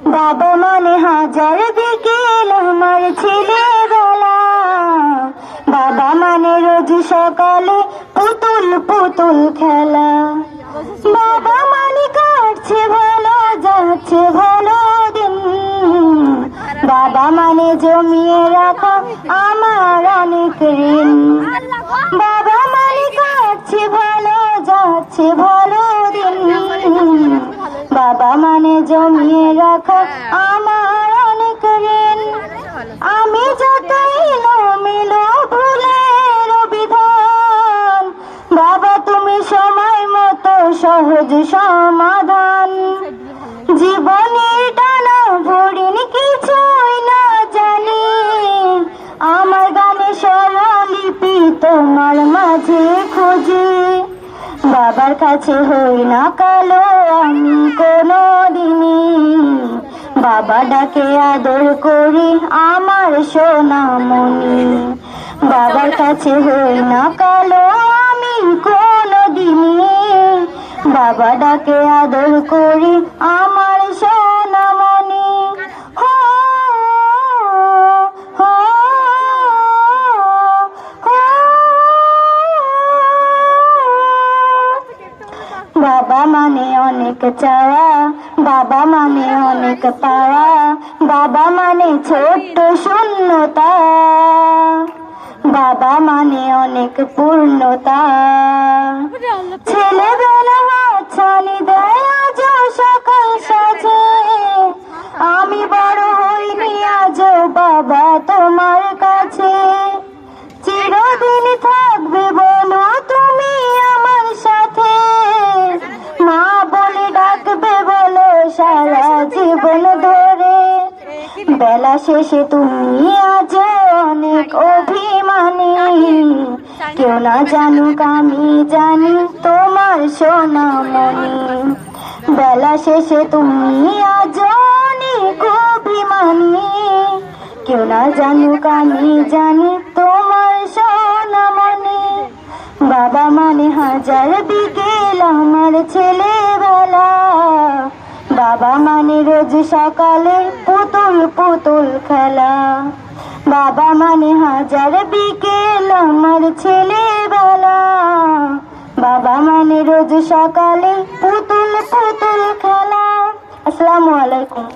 বাবা মানে হাজার বিকেল আমার ছেলেবেলা, বাবা মানে রোজ সকালে পুতুল পুতুল খেলা, বাবা মানে কাটছে ভালো যাচ্ছে ভালো দিন, বাবা মানে জমিয়ে রাখা আমার অনেক ঋণ, বাবা মানে কাটছে ভালো যাচ্ছে ভালো দিন, বাবা মানে জমিয়ে রাখা আমার অনেক ঋণ। আমি যতই এলোমেলো ভুলের বিধান, বাবা তুমি সময় মতো সহজ সমাধান, জীবনের টানা ভরিন কিছুই না জানি, আমার গানে স্বরলিপি তোমার মাঝে খুঁজি, বাবার কাছে হই না কালো আমি কোনো দিনই, বাবা ডাকে আদর করি আমার সোনামণি, বাবার কাছে হই না কালো আমি কোনো দিনই, বাবা ডাকে আদর করি আমার সোনামণি। হো হো হো। বাবা মানে অনেক চাওয়া, বাবা মানে অনেক পাওয়া, বাবা মানে ছোট্ট শূন্যতা, বাবা মানে অনেক পূর্ণতা, ছেলেবেলা হাতছানি দেয় আজ সকাল সাজে, আমি বড় হইনি আজও বাবা তোমার কাছে, চিরদিন থাকবে বলো তুমি আমার সাথে, মা বলে ডাকবে বলো সারা জীবন ধরে, বেলা শেষে তুমি আজ অনেক অভিমানী, কেউ না জানুক আমি জানি তোমার সোনামণি, বেলা শেষে তুমি আজ অনেক অভিমানী, কেউ না জানুক আমি জানি তোমার সোনামণি, বাবা মানে হাজার বিকেল আমার ছেলেবেলা, বাবা মানে রোজ সকালে পুতুল পুতুল খেলা, বাবা মানে হাজার বিকেল আমার ছেলেবেলা, বাবা মানে রোজ সকালে পুতুল পুতুল খেলা। আসসালামু আলাইকুম।